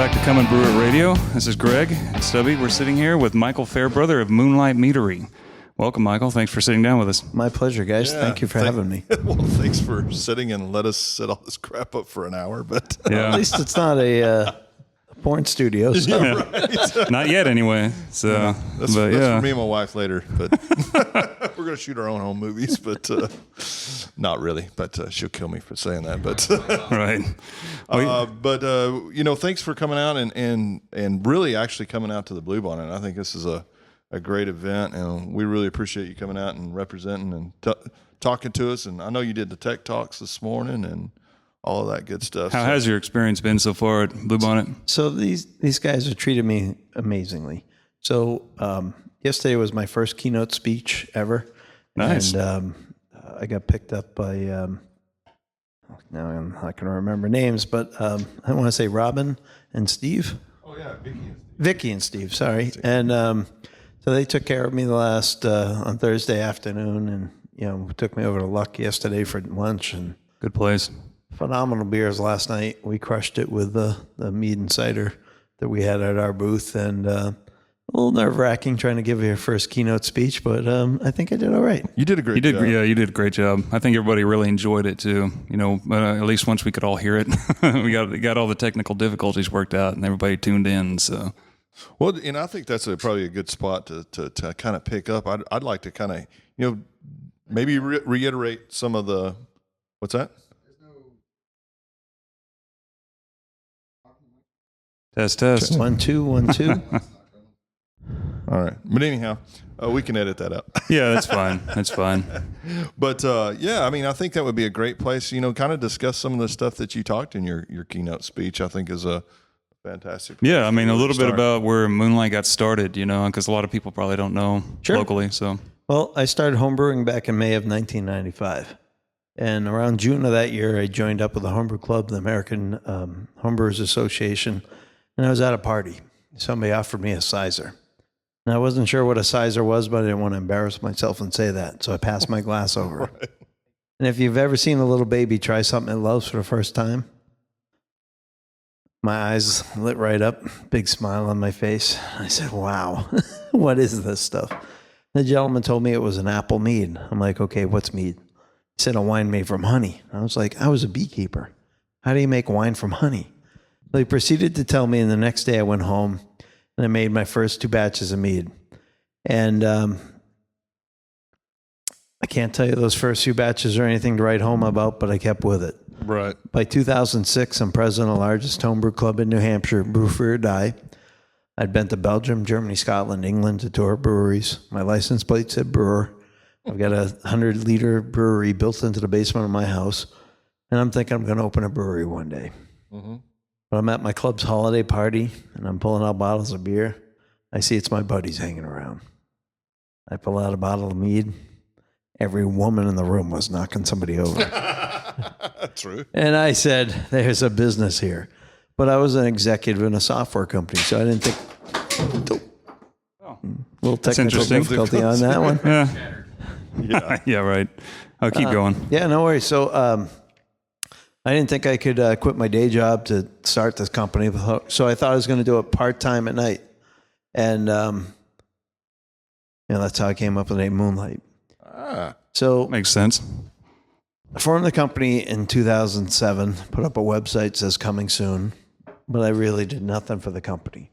back to Come and Brew It Radio. This is Greg and Stubby. We're sitting here with Michael Fairbrother of Moonlight Meadery. Welcome, Michael. Thanks for sitting down with us. My pleasure, guys. Thank you for having me. Well, thanks for sitting and let us set all this crap up for an hour. But at least it's not a porn studio. So. Yeah. Right. Not yet, anyway. So, that's for me and my wife later. But we're going to shoot our own home movies, but not really. But she'll kill me for saying that. But right. Thanks for coming out and really actually coming out to the Bluebonnet. I think this is a great event, and we really appreciate you coming out and representing and talking to us. And I know you did the tech talks this morning and all of that good stuff. How has your experience been so far at Bluebonnet? So these guys have treated me amazingly. So yesterday was my first keynote speech ever. Nice. And I got picked up by, now I'm not going to remember names, but I want to say Robin and Steve. Oh, yeah, Vicky and Steve, sorry. And so they took care of me on Thursday afternoon, and took me over to Luck yesterday for lunch. And good place. Phenomenal beers last night. We crushed it with the Mead and cider that we had at our booth, and a little nerve-wracking trying to give your first keynote speech, but I think I did all right. You did a great job. Yeah, you did a great job. I think everybody really enjoyed it too. At least once we could all hear it, we got all the technical difficulties worked out, and everybody tuned in. So. Well, and I think that's probably a good spot to kind of pick up. I'd like to kind of, maybe reiterate some of the, what's that? Test. 1 2 1 2. All right, but anyhow, we can edit that out. Yeah, that's fine. That's fine. But I think that would be a great place. Kind of discuss some of the stuff that you talked in your keynote speech. I think is a fantastic. Yeah, a little bit about where Moonlight got started. Because a lot of people probably don't know locally. So, well, I started homebrewing back in May of 1995. And around June of that year, I joined up with the Homebrew Club, the American Homebrewers Association, and I was at a party. Somebody offered me a cider. And I wasn't sure what a cider was, but I didn't want to embarrass myself and say that. So I passed my glass over. Right. And if you've ever seen a little baby try something it loves for the first time, my eyes lit right up, big smile on my face. I said, wow, what is this stuff? The gentleman told me it was an apple mead. I'm like, okay, what's mead? He said a wine made from honey. I was like, I was a beekeeper. How do you make wine from honey? So he proceeded to tell me, and the next day I went home and I made my first 2 batches of mead. And I can't tell you those first few batches or anything to write home about, but I kept with it. Right. By 2006, I'm president of the largest homebrew club in New Hampshire, Brew for or Die. I'd been to Belgium, Germany, Scotland, England to tour breweries. My license plate said brewer. I've got a 100-liter brewery built into the basement of my house, and I'm thinking I'm going to open a brewery one day. Mm-hmm. But I'm at my club's holiday party, and I'm pulling out bottles of beer. I see it's my buddies hanging around. I pull out a bottle of mead. Every woman in the room was knocking somebody over. True. And I said, there's a business here. But I was an executive in a software company, so I didn't think... A little technical difficulty on that one. Yeah. Yeah, right. I'll keep going. Yeah, no worries. So I didn't think I could quit my day job to start this company. So I thought I was going to do it part-time at night. And that's how I came up with the name Moonlight. So makes sense. I formed the company in 2007, put up a website that says coming soon, but I really did nothing for the company.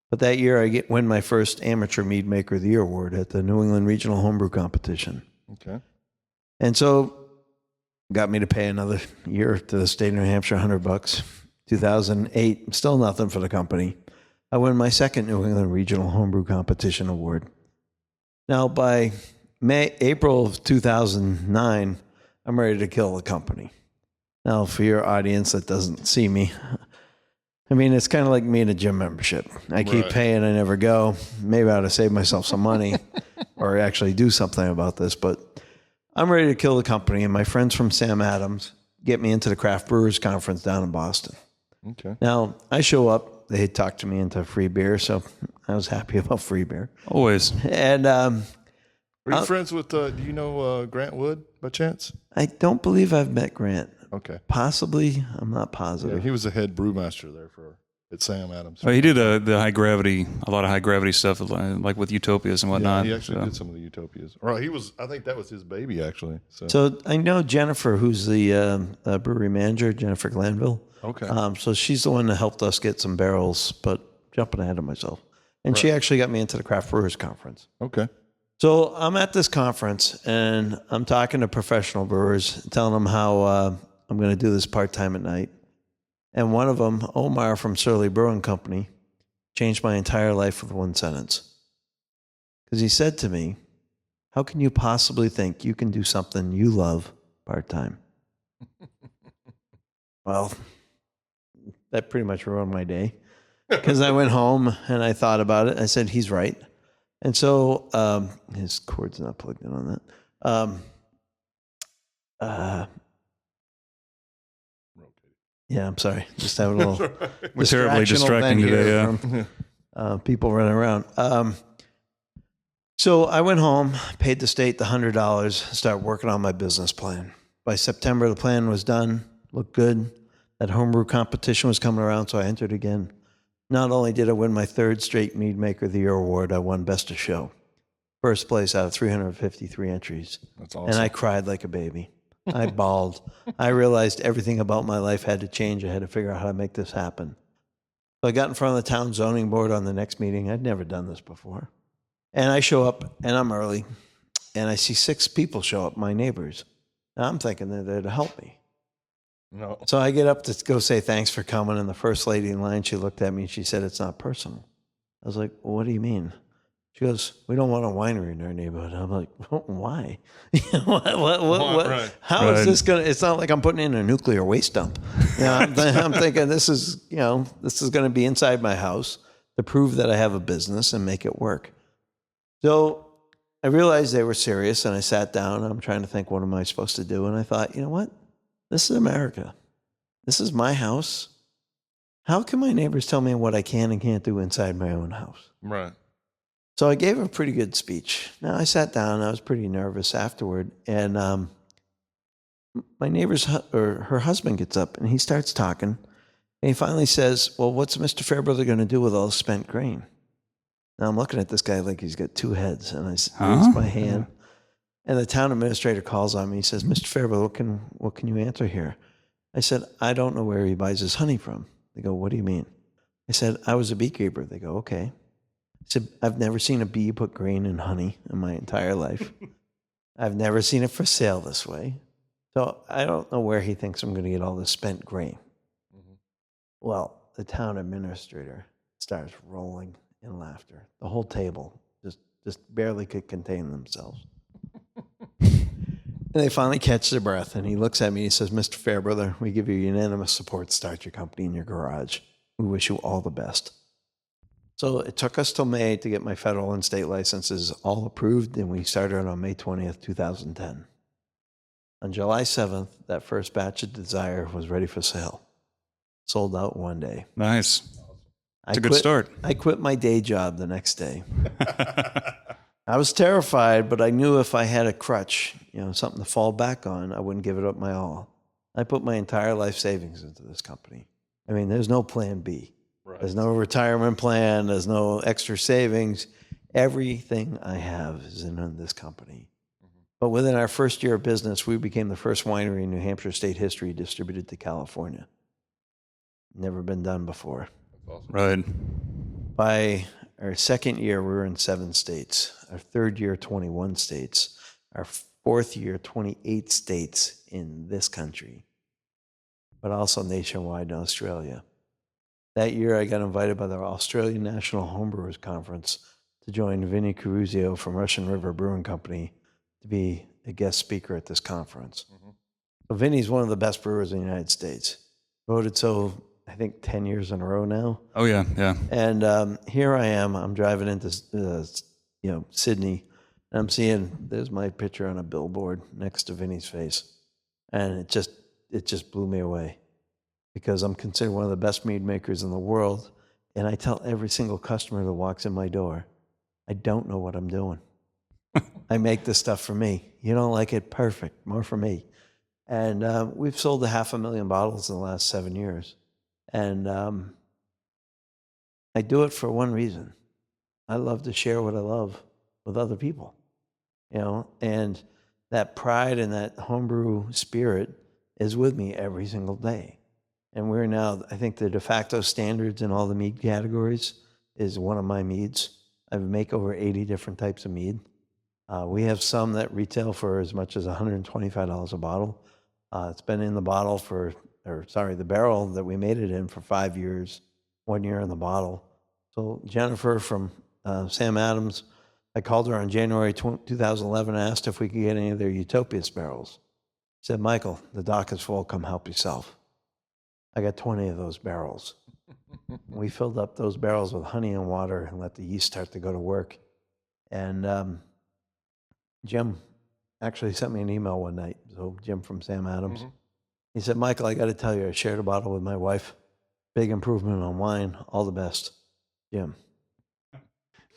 But that year I win my first Amateur Mead Maker of the Year award at the New England Regional Homebrew Competition. Okay. And so got me to pay another year to the state of New Hampshire, $100. 2008, still nothing for the company. I win my second New England Regional Homebrew Competition award. Now by April of 2009, I'm ready to kill the company. Now for your audience that doesn't see me, it's kind of like me in a gym membership. I keep paying, I never go. Maybe I ought to save myself some money or actually do something about this, but I'm ready to kill the company, and my friends from Sam Adams get me into the Craft Brewers Conference down in Boston. Okay. Now, I show up. They had talked to me into free beer, so I was happy about free beer. Always. And are you friends with, do you know Grant Wood by chance? I don't believe I've met Grant. Okay. Possibly. I'm not positive. Yeah, he was the head brewmaster there for at Sam Adams. Well, he did the high gravity, a lot of high gravity stuff, like with Utopias and whatnot. Yeah, he actually did some of the Utopias. Or I think that was his baby, actually. So I know Jennifer, who's the brewery manager, Jennifer Glanville. Okay. So she's the one that helped us get some barrels, but jumping ahead of myself. And she actually got me into the Craft Brewers Conference. Okay. So I'm at this conference, and I'm talking to professional brewers, telling them how I'm going to do this part-time at night. And one of them, Omar from Surly Brewing Company, changed my entire life with one sentence. Because he said to me, how can you possibly think you can do something you love part-time? Well, that pretty much ruined my day. Because I went home and I thought about it. I said, he's right. And so his cord's not plugged in on that. Yeah, I'm sorry. Just having a little We're terribly distracting today, yeah. From, people running around. So I went home, paid the state the $100, started working on my business plan. By September, the plan was done, looked good. That homebrew competition was coming around, so I entered again. Not only did I win my third straight Mead Maker of the Year award, I won Best of Show. First place out of 353 entries. That's awesome. And I cried like a baby. I bawled. I realized everything about my life had to change. I had to figure out how to make this happen. So I got in front of the town zoning board on the next meeting. I'd never done this before. And I show up, and I'm early, and I see 6 people show up, my neighbors. Now I'm thinking they're there to help me. No. So I get up to go say thanks for coming, and the first lady in line, she looked at me and she said, it's not personal. I was like, well, what do you mean? She goes, we don't want a winery in our neighborhood. I'm like, why? What? Right. How is this going to, it's not like I'm putting in a nuclear waste dump. I'm thinking this is going to be inside my house to prove that I have a business and make it work. So I realized they were serious, and I sat down. I'm trying to think, what am I supposed to do? And I thought, you know what? This is America. This is my house. How can my neighbors tell me what I can and can't do inside my own house? Right. So I gave a pretty good speech. Now I sat down. I was pretty nervous afterward. And my her husband gets up, and he starts talking. And he finally says, well, what's Mr. Fairbrother going to do with all the spent grain? Now I'm looking at this guy like he's got 2 heads. And I raise my hand. And the town administrator calls on me. He says, Mr. Fairbrother, what can you answer here? I said, I don't know where he buys his honey from. They go, what do you mean? I said, I was a beekeeper. They go, okay. I said, I've never seen a bee put grain in honey in my entire life. I've never seen it for sale this way. So I don't know where he thinks I'm going to get all this spent grain. Mm-hmm. Well, the town administrator starts rolling in laughter. The whole table just barely could contain themselves. And they finally catch their breath, and he looks at me and he says, Mr. Fairbrother, we give you unanimous support to start your company in your garage. We wish you all the best. So it took us till May to get my federal and state licenses all approved, and we started on May 20th, 2010. On July 7th, that first batch of Desire was ready for sale. Sold out one day. Nice. It's a good start. I quit my day job the next day. I was terrified, but I knew if I had a crutch, something to fall back on, I wouldn't give it up my all. I put my entire life savings into this company. I mean, there's no plan B. Right. There's no retirement plan. There's no extra savings. Everything I have is in this company. Mm-hmm. But within our first year of business, we became the first winery in New Hampshire state history distributed to California. Never been done before. That's awesome. Right. By our second year, we were in 7 states. Our third year, 21 states. Our fourth year, 28 states in this country, but also nationwide in Australia. That year, I got invited by the Australian National Homebrewers Conference to join Vinnie Caruzio from Russian River Brewing Company to be a guest speaker at this conference. Mm-hmm. So Vinnie's one of the best brewers in the United States. Voted so, I think, 10 years in a row now. Oh, yeah, yeah. And here I am. I'm driving into Sydney, and I'm seeing there's my picture on a billboard next to Vinnie's face, and it just blew me away, because I'm considered one of the best mead makers in the world, and I tell every single customer that walks in my door, I don't know what I'm doing. I make this stuff for me. You don't like it? Perfect. More for me. And we've sold 500,000 bottles in the last 7 years. And I do it for one reason. I love to share what I love with other people, and that pride and that homebrew spirit is with me every single day. And we're now, I think the de facto standards in all the mead categories is one of my meads. I make over 80 different types of mead. We have some that retail for as much as $125 a bottle. It's been in the bottle the barrel that we made it in for 5 years, 1 year in the bottle. So Jennifer from Sam Adams, I called her on January 2011 and asked if we could get any of their Utopias barrels. She said, Michael, the dock is full, come help yourself. I got 20 of those barrels. We filled up those barrels with honey and water and let the yeast start to go to work. And Jim actually sent me an email one night. So Jim from Sam Adams. He said, Michael, I got to tell you, I shared a bottle with my wife. Big improvement on wine. All the best, Jim.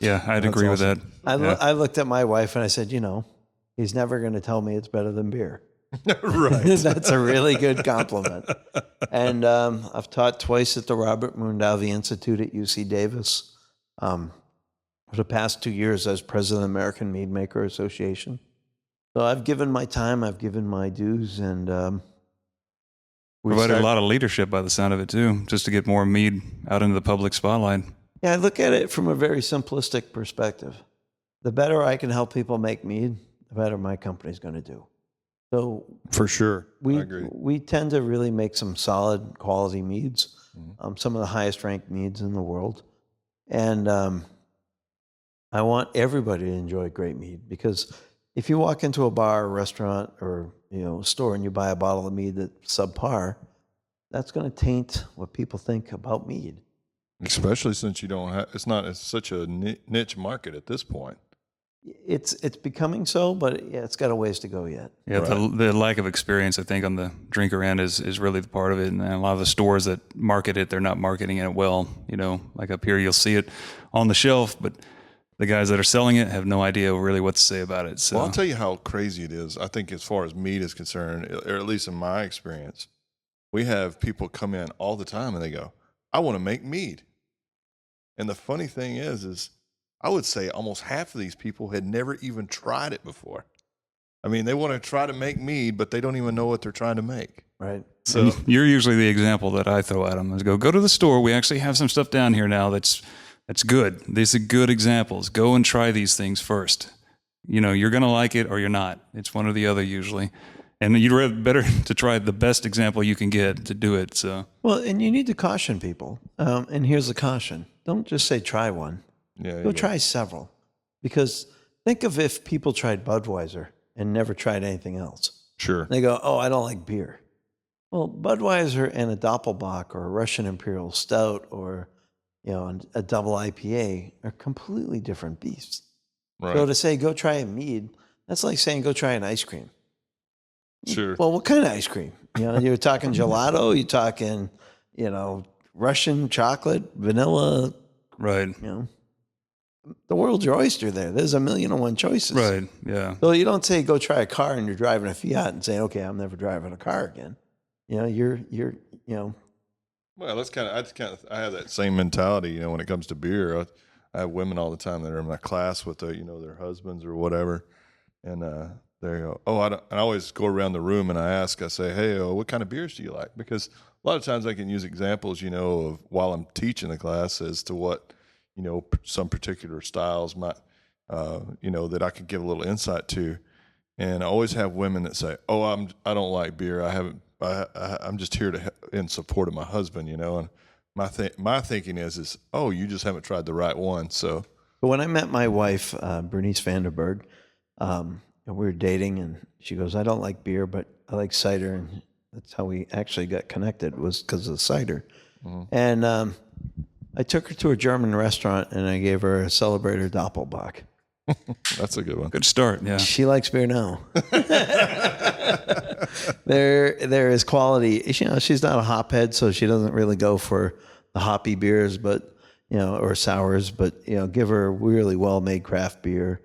Yeah, I'd agree with that. I looked at my wife and I said, he's never going to tell me it's better than beer. Right. That's a really good compliment. And I've taught twice at the Robert Mondavi Institute at UC Davis. For the past 2 years, I was president of the American Mead Maker Association. So I've given my time, I've given my dues, and provided a lot of leadership by the sound of it too, just to get more mead out into the public spotlight. Yeah, I look at it from a very simplistic perspective. The better I can help people make mead, the better my company's going to do. So For sure. I we agree. we tend to really make some solid quality meads, some of the highest ranked meads in the world, and I want everybody to enjoy great mead, because if you walk into a bar or restaurant or store and you buy a bottle of mead that's subpar, that's going to taint what people think about mead. Especially since you don't have, it's such a niche market at this point. It's becoming so, but it's got a ways to go yet. Yeah, Right. the lack of experience, I think, on the drinker end is really the part of it. And a lot of the stores that market it, they're not marketing it well. Like up here, you'll see it on the shelf, but the guys that are selling it have no idea really what to say about it. So Well, I'll tell you how crazy it is. I think as far as mead is concerned, or at least in my experience, we have people come in all the time and they go, I want to make mead. And the funny thing is I would say almost half of these people had never even tried it before. I mean, they want to try to make mead, but they don't even know what they're trying to make. Right. So you're usually the example that I throw at them is go to the store. We actually have some stuff down here now that's good. These are good examples. Go and try these things first. You're going to like it or you're not. It's one or the other usually. And you'd rather better to try the best example you can get to do it. So Well, and you need to caution people. And here's the caution. Don't just say try one. Yeah, Go try several. Because think of if people tried Budweiser and never tried anything else. Sure. They go, oh, I don't like beer. Well, Budweiser and a Doppelbock or a Russian Imperial Stout or a double IPA are completely different beasts. Right. So to say go try a mead, that's like saying go try an ice cream. Sure. Well, what kind of ice cream? You're talking gelato, you're talking, Russian chocolate, vanilla. right, The world's your oyster there. There's 1,000,001 choices. right, yeah. So you don't say go try a car and you're driving a Fiat and saying, okay, I'm never driving a car again. You're Well, I have that same mentality, when it comes to beer. I have women all the time that are in my class with their husbands or whatever, and they go, oh, and I always go around the room and I say, hey, what kind of beers do you like? Because a lot of times I can use examples, of while I'm teaching the class as to what, some particular styles might, that I could give a little insight to, and I always have women that say, oh, I don't like beer. I'm just here in support of my husband, and my thinking is, oh, you just haven't tried the right one. So, But when I met my wife, Bernice Vanderberg, and we were dating, and she goes, I don't like beer, but I like cider. And that's how we actually got connected, was because of the cider. And I took her to a German restaurant, and I gave her a Celebrator Doppelbock. that's a good one. Good start, yeah. She likes beer now. There is quality. She's not a hophead, so she doesn't really go for the hoppy beers, but or sours. But give her a really well-made craft beer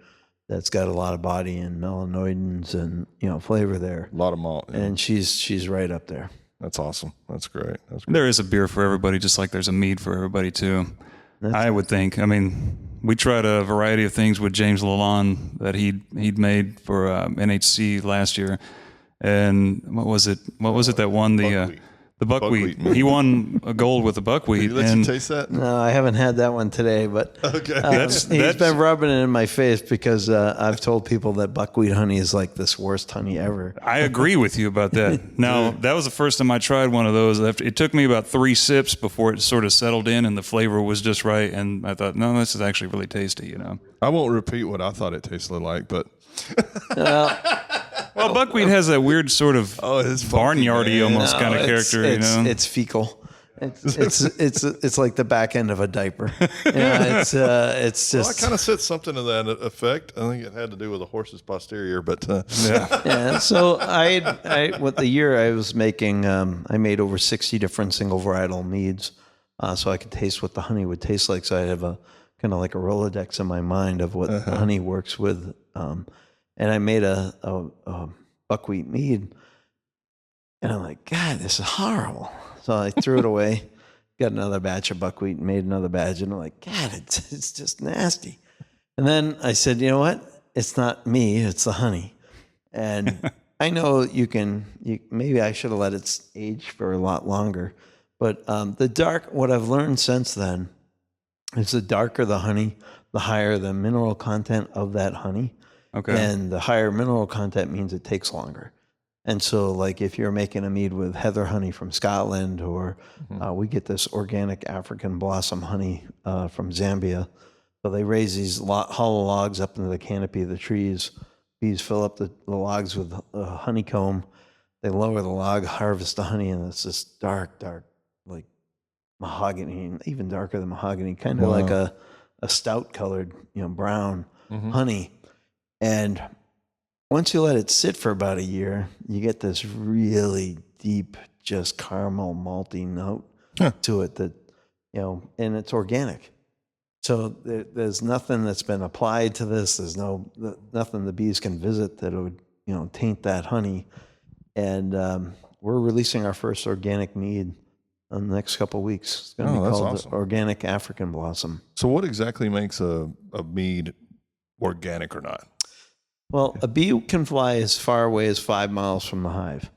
that's got a lot of body and melanoidins and flavor there. A lot of malt. Yeah. And she's right up there. That's awesome. That's great. That's great. There is a beer for everybody, just like there's a mead for everybody too. I would think. I mean, we tried a variety of things with James Lalonde that he'd made for NHC last year, and what was it that won the buckwheat? He won a gold with the buckwheat. Did he let you taste that? No, I haven't had that one today, but Okay. he's been rubbing it in my face because I've told people that buckwheat honey is like this worst honey ever. I agree with you about that. Now, that was the first time I tried one of those. It took me about 3 sips before it sort of settled in and the flavor was just right. And I thought, no, this is actually really tasty, you know. I won't repeat what I thought it tasted like, but Well, buckwheat has that weird sort of it's funky, barnyardy man. almost kind of character, you know. It's fecal. It's like the back end of a diaper. It's just. Well, I kind of said something to that effect. I think it had to do with a horse's posterior, but Yeah. So what the year I was making, I made over 60 different single varietal meads, so I could taste what the honey would taste like. So I have a kind of like a Rolodex in my mind of what the honey works with. And I made a buckwheat mead, and I'm like, God, this is horrible. So I threw it away, got another batch of buckwheat, and made another batch, and I'm like, God, it's just nasty. And then I said, you know what? It's not me, it's the honey. And I know maybe I should have let it age for a lot longer. But what I've learned since then is the darker the honey, the higher the mineral content of that honey. Okay. And the higher mineral content means it takes longer. And so, like, if you're making a mead with heather honey from Scotland, or we get this organic African blossom honey from Zambia. So they raise these hollow logs up into the canopy of the trees. Bees fill up the logs with honeycomb. They lower the log, harvest the honey, and it's this dark, like mahogany, even darker than mahogany, kind of like a stout colored, brown honey. And once you let it sit for about a year, you get this really deep, just caramel malty note to it that, and it's organic. So there's nothing that's been applied to this. There's nothing the bees can visit that would, taint that honey. And we're releasing our first organic mead in the next couple of weeks. It's going to be called awesome. Organic African Blossom. So what exactly makes a mead organic or not? Well, a bee can fly as far away as 5 miles from the hive.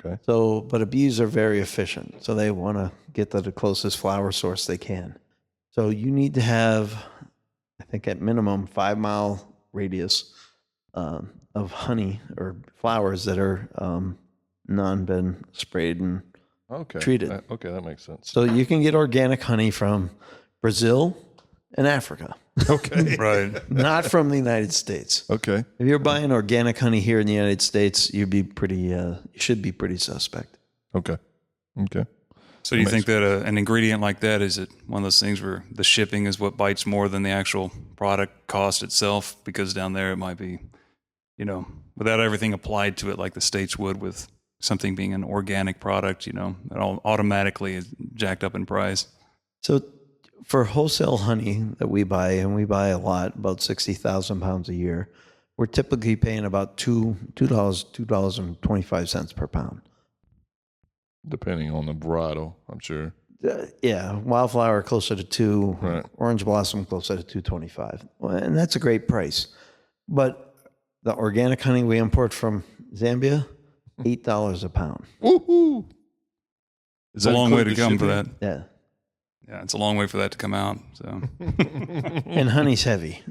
Okay. But bees are very efficient. So they want to get to the closest flower source they can. So you need to have, I think at minimum, 5 mile radius of honey or flowers that are been sprayed and treated. Okay, that makes sense. So you can get organic honey from Brazil and Africa. Okay. Right. Not from the United States. Okay. If you're buying organic honey here in the United States, you should be pretty suspect. Okay. So do you think that an ingredient like that, is it one of those things where the shipping is what bites more than the actual product cost itself? Because down there it might be, without everything applied to it like the States would with something being an organic product, it all automatically is jacked up in price. So for wholesale honey that we buy, and we buy a lot, about 60,000 pounds a year, we're typically paying about $2.25 per pound. Depending on the varietal, I'm sure. Yeah, wildflower closer to $2, right. Orange blossom closer to $2.25, and that's a great price. But the organic honey we import from Zambia, $8 a pound. Woohoo! It's a long way to come for that. Yeah. Yeah, it's a long way for that to come out. So, and honey's heavy.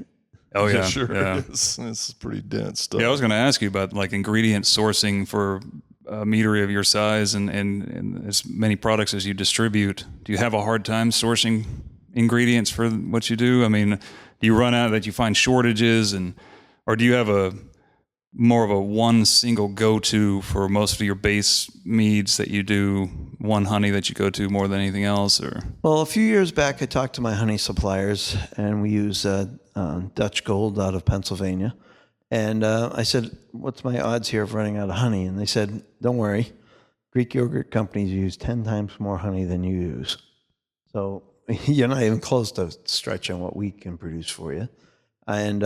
Oh yeah, sure yeah. it is. It's pretty dense stuff. Yeah, I was going to ask you about like ingredient sourcing for a meadery of your size and as many products as you distribute. Do you have a hard time sourcing ingredients for what you do? I mean, do you run out that you find shortages, or do you have more of a one single go-to for most of your base meads that you do, one honey that you go to more than anything else? Or well, a few years back, I talked to my honey suppliers, and we use Dutch Gold out of Pennsylvania. And I said, what's my odds here of running out of honey? And they said, don't worry. Greek yogurt companies use 10 times more honey than you use. So you're not even close to stretching what we can produce for you. And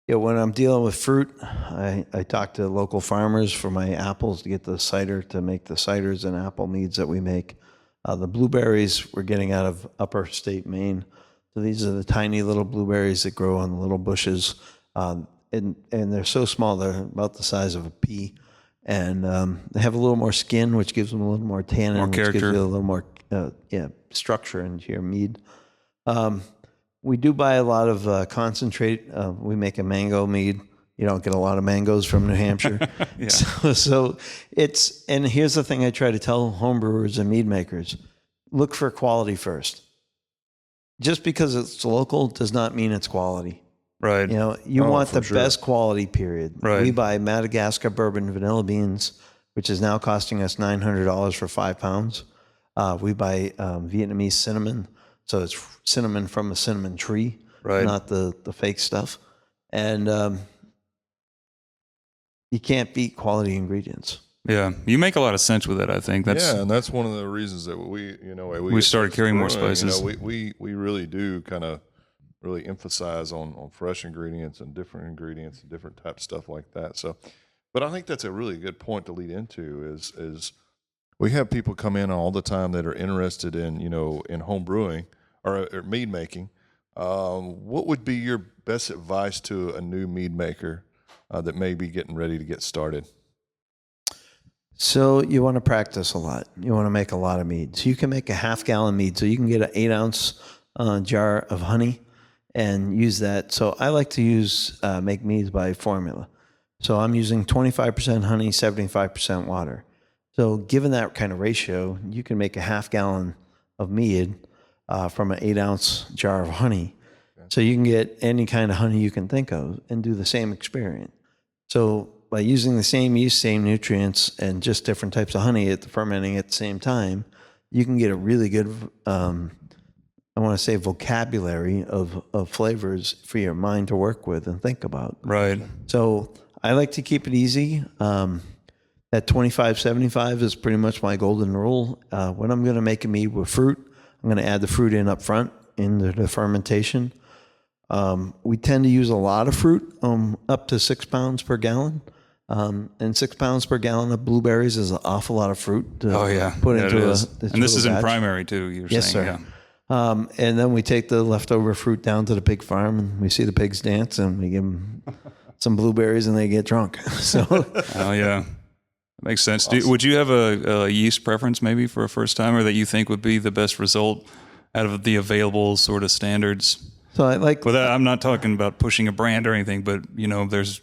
when I'm dealing with fruit, I talk to local farmers for my apples to get the cider, to make the ciders and apple meads that we make. The blueberries we're getting out of upper state Maine. So these are the tiny little blueberries that grow on the little bushes. And they're so small, they're about the size of a pea. And they have a little more skin, which gives them a little more tannin, More which character. gives you a little more structure into your mead. We do buy a lot of concentrate. We make a mango mead. You don't get a lot of mangoes from New Hampshire. Yeah. So it's, and here's the thing I try to tell homebrewers and mead makers, look for quality first. Just because it's local does not mean it's quality. Right. You know, you want the sure. best quality, period. Right. We buy Madagascar bourbon vanilla beans, which is now costing us $900 for 5 pounds. We buy Vietnamese cinnamon. So it's cinnamon from a cinnamon tree, Right. not the fake stuff. And you can't beat quality ingredients. Yeah. You make a lot of sense with it, I think. That's And that's one of the reasons that we started carrying more brewing, spices. we really do kind of really emphasize on fresh ingredients and different ingredients and different type of stuff like that. So, but I think that's a really good point to lead into is we have people come in all the time that are interested in, in home brewing or mead making. What would be your best advice to a new mead maker that may be getting ready to get started? So you want to practice a lot. You want to make a lot of mead. So you can make a half-gallon mead. So you can get an 8-ounce jar of honey and use that. So I like to make meads by formula. So I'm using 25% honey, 75% water. So given that kind of ratio, you can make a half-gallon of mead from an 8-ounce jar of honey. So you can get any kind of honey you can think of and do the same experiment. So by using the same yeast, same nutrients, and just different types of honey fermenting at the same time, you can get a really good, I want to say, vocabulary of flavors for your mind to work with and think about. right. So I like to keep it easy. That 25-75 is pretty much my golden rule. When I'm going to make a mead with fruit, I'm going to add the fruit in up front into the fermentation. We tend to use a lot of fruit, up to 6 pounds per gallon. And 6 pounds per gallon of blueberries is an awful lot of fruit to put Yeah, into it a is. into And this a is in batch. primary too, you're Yes, saying. sir. Yeah. And then we take the leftover fruit down to the pig farm, and we see the pigs dance, and we give them some blueberries, and they get drunk. So Oh yeah. Makes sense. Would you have a yeast preference maybe for a first timer that you think would be the best result out of the available sort of standards? I like. Well, I'm not talking about pushing a brand or anything, but there's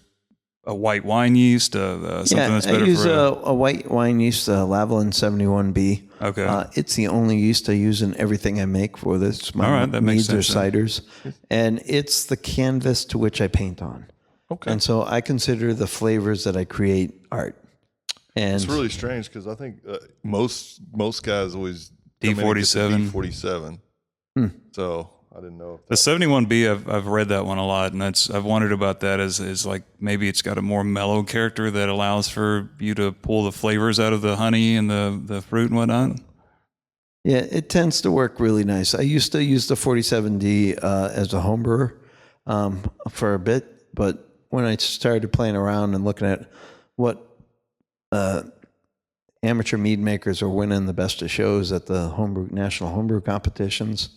a white wine yeast, something that's better I use for a white wine yeast, Lavalin 71B. Okay. It's the only yeast I use in everything I make for this. My All right, that makes meads or sense ciders, and it's the canvas to which I paint on. Okay. And so I consider the flavors that I create art. And It's really strange because I think most guys always D47. D47. So I didn't know. If the 71B. I've read that one a lot, and I've wondered about that as like maybe it's got a more mellow character that allows for you to pull the flavors out of the honey and the fruit and whatnot. yeah, it tends to work really nice. I used to use the 47D as a home brewer for a bit, but when I started playing around and looking at what amateur mead makers are winning the best of shows at the national homebrew competitions,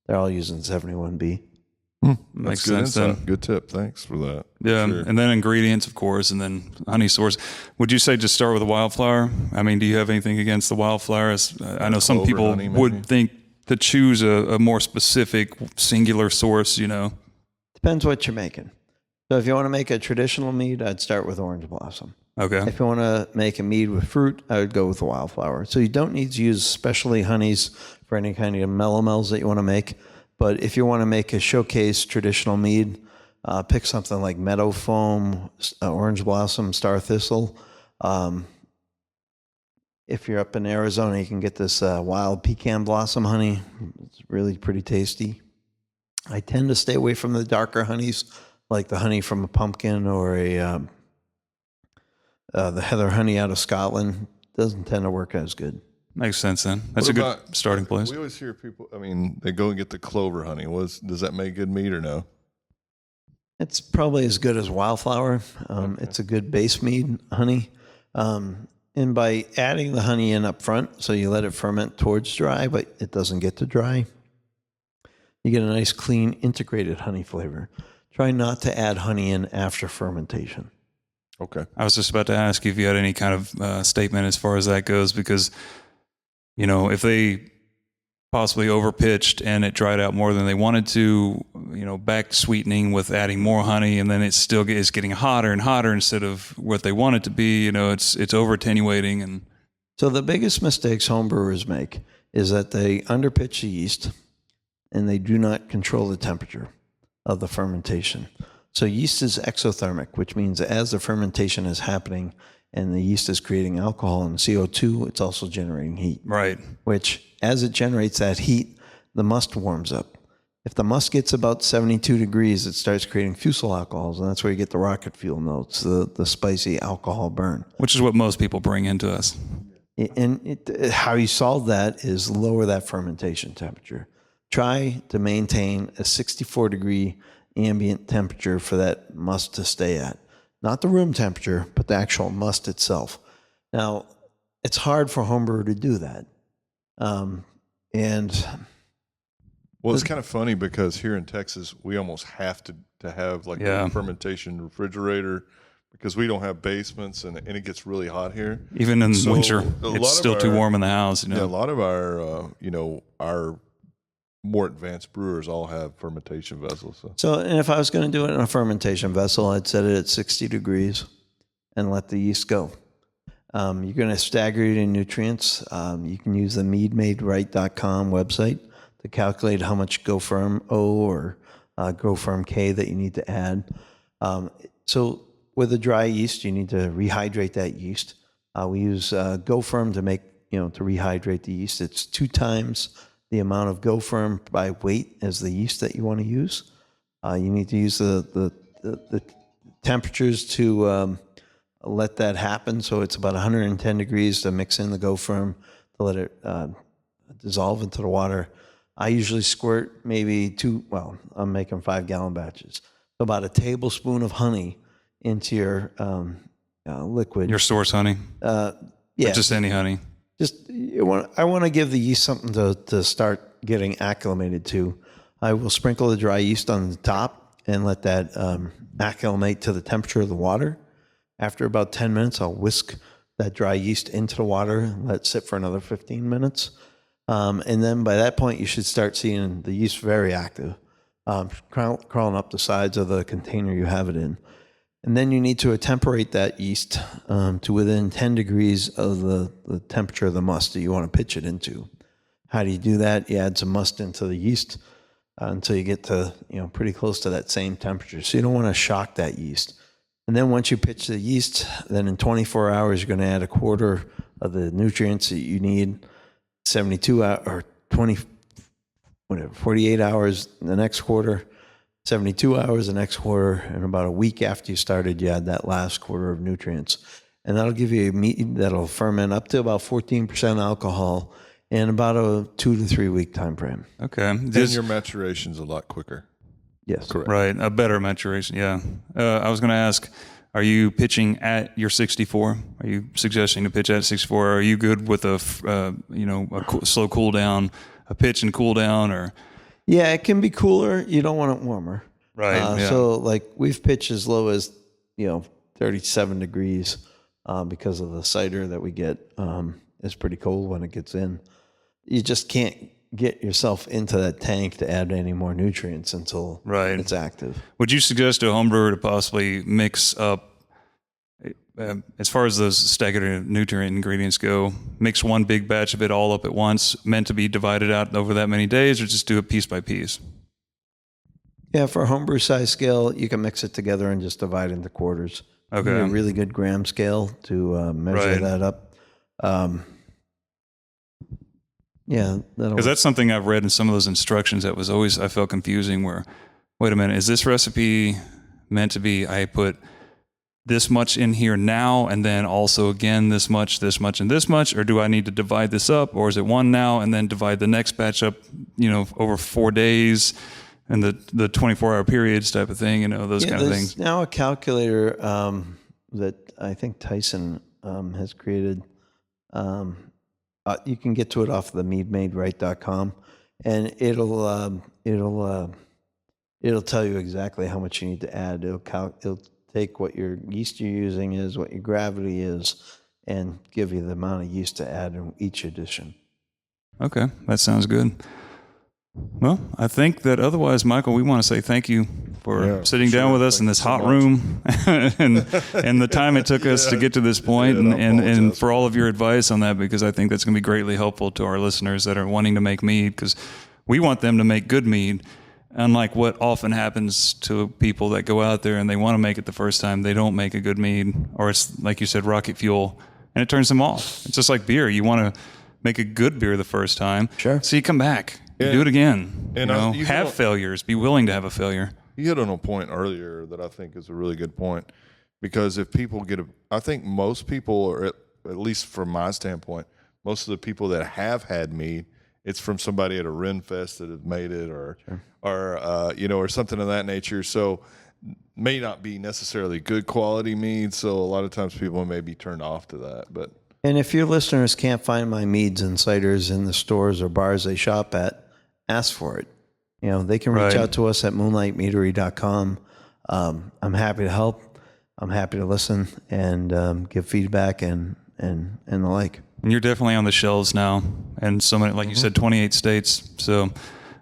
they're all using 71B. Makes That's good sense then. insight. Good tip. Thanks for that. Yeah, Sure. and then ingredients, of course, and then honey source. Would you say just start with a wildflower? I mean, do you have anything against the wildflower? I know some Clover, people honey, maybe? would think to choose a more specific singular source, Depends what you're making. So if you want to make a traditional mead, I'd start with orange blossom. Okay. If you want to make a mead with fruit, I would go with the wildflower. So you don't need to use specialty honeys for any kind of mellows that you want to make. But if you want to make a showcase traditional mead, pick something like meadow foam, orange blossom, star thistle. If you're up in Arizona, you can get this wild pecan blossom honey. It's really pretty tasty. I tend to stay away from the darker honeys, like the honey from a pumpkin or the heather honey out of Scotland. Doesn't tend to work as good. Makes sense then. That's What a about- good starting place. We always hear people. I mean, they go and get the clover honey. Does that make good mead or no? It's probably as good as wildflower. It's a good base mead honey. And by adding the honey in up front, so you let it ferment towards dry, but it doesn't get to dry, you get a nice, clean, integrated honey flavor. Try not to add honey in after fermentation. Okay. I was just about to ask you if you had any kind of statement as far as that goes, because, you know, if they possibly overpitched and it dried out more than they wanted to, you know, back sweetening with adding more honey, and then it still is getting hotter and hotter instead of what they want it to be, you know, it's over attenuating. And So the biggest mistakes homebrewers make is that they underpitch the yeast and they do not control the temperature of the fermentation. So yeast is exothermic, which means as the fermentation is happening and the yeast is creating alcohol and CO2, it's also generating heat. right. Which, as it generates that heat, the must warms up. If the must gets about 72 degrees, it starts creating fusel alcohols, and that's where you get the rocket fuel notes, the spicy alcohol burn. Which is what most people bring into us. And how you solve that is lower that fermentation temperature. Try to maintain a 64-degree ambient temperature for that must to stay at. Not the room temperature, but the actual must itself. Now, it's hard for homebrewer to do that. And Well, it's kind of funny because here in Texas, we almost have to have like a fermentation refrigerator because we don't have basements and it gets really hot here. Even in So, winter, a lot it's of still too our- warm in the house. You know? Yeah, a lot of our, our more advanced brewers all have fermentation vessels. So. and if I was going to do it in a fermentation vessel, I'd set it at 60 degrees and let the yeast go. You're going to stagger it in nutrients. You can use the meadmaking.com website to calculate how much Go Firm O or Go Firm K that you need to add. So with a dry yeast, you need to rehydrate that yeast. We use Go Firm to to rehydrate the yeast. It's 2 times the amount of Go Firm by weight as the yeast that you want to use. You need to use the temperatures to let that happen. So it's about 110 degrees to mix in the Go Firm to let it dissolve into the water. I usually squirt maybe I'm making 5-gallon batches. So about a tablespoon of honey into your liquid. Your source honey? Yeah. Or just any honey? I want to give the yeast something to start getting acclimated to. I will sprinkle the dry yeast on the top and let that acclimate to the temperature of the water. After about 10 minutes, I'll whisk that dry yeast into the water and let it sit for another 15 minutes. And then by that point, you should start seeing the yeast very active, crawling up the sides of the container you have it in. And then you need to temperate that yeast to within 10 degrees of the temperature of the must that you want to pitch it into. How do you do that? You add some must into the yeast until you get to pretty close to that same temperature. So you don't want to shock that yeast. And then once you pitch the yeast, then in 24 hours, you're going to add a quarter of the nutrients that you need, 72 hours or 48 hours the next quarter, 72 hours the next quarter, and about a week after you started, you add that last quarter of nutrients. And that'll give you a mead that'll ferment up to about 14% alcohol in about a 2 to 3 week time frame. Okay. And your maturation's a lot quicker. Yes. Correct. Right. A better maturation. Yeah. I was going to ask, are you pitching at your 64? Are you suggesting to pitch at 64? Are you good with a slow cool down, a pitch and cool down, or? Yeah, it can be cooler. You don't want it warmer. Right. Yeah. So like we've pitched as low as, 37 degrees because of the cider that we get. It's pretty cold when it gets in. You just can't get yourself into that tank to add any more nutrients until it's active. Would you suggest to a home brewer to possibly mix up, as far as those staggered nutrient ingredients go, mix one big batch of it all up at once, meant to be divided out over that many days, or just do it piece by piece? Yeah, for a homebrew size scale, you can mix it together and just divide into quarters. Okay. You need a really good gram scale to measure that up. Yeah. Because that's something I've read in some of those instructions that was always, I felt confusing, where, wait a minute, is this recipe meant to be, I put this much in here now and then also again this much, and this much, or do I need to divide this up, or is it one now and then divide the next batch up, over 4 days and the 24-hour periods type of thing, those kind of there's things. now a calculator that I think Tyson has created. You can get to it off the meadmaderight.com, and it'll tell you exactly how much you need to add. It'll take what your yeast you're using is, what your gravity is, and give you the amount of yeast to add in each edition. Okay, that sounds good. Well, I think that otherwise, Michael, we want to say thank you for sitting down with us in this hot room and the time it took us to get to this point, and for all of your advice on that, because I think that's going to be greatly helpful to our listeners that are wanting to make mead, because we want them to make good mead. Unlike what often happens to people that go out there and they want to make it the first time, they don't make a good mead, or it's like you said, rocket fuel, and it turns them off. It's just like beer. You want to make a good beer the first time, sure. So you come back. Do it again. And you have failures. Be willing to have a failure. You hit on a point earlier that I think is a really good point, because if people I think most people, or at least from my standpoint, most of the people that have had mead, it's from somebody at a Ren Fest that has made it, or something of that nature. So may not be necessarily good quality mead. So a lot of times people may be turned off to that, but. And if your listeners can't find my meads and ciders in the stores or bars they shop at, ask for it. They can reach out to us at moonlightmeadery.com. I'm happy to help. I'm happy to listen and give feedback and the like. And you're definitely on the shelves now, and so many, like you said, 28 states. So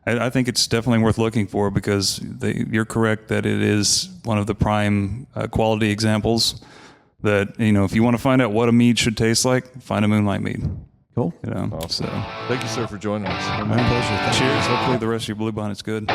I think it's definitely worth looking for, because you're correct that it is one of the prime quality examples. That, if you want to find out what a mead should taste like, find a Moonlight mead. Cool. Awesome. Thank you, sir, for joining us. My pleasure. Cheers. Hopefully the rest of your Bluebonnet's good.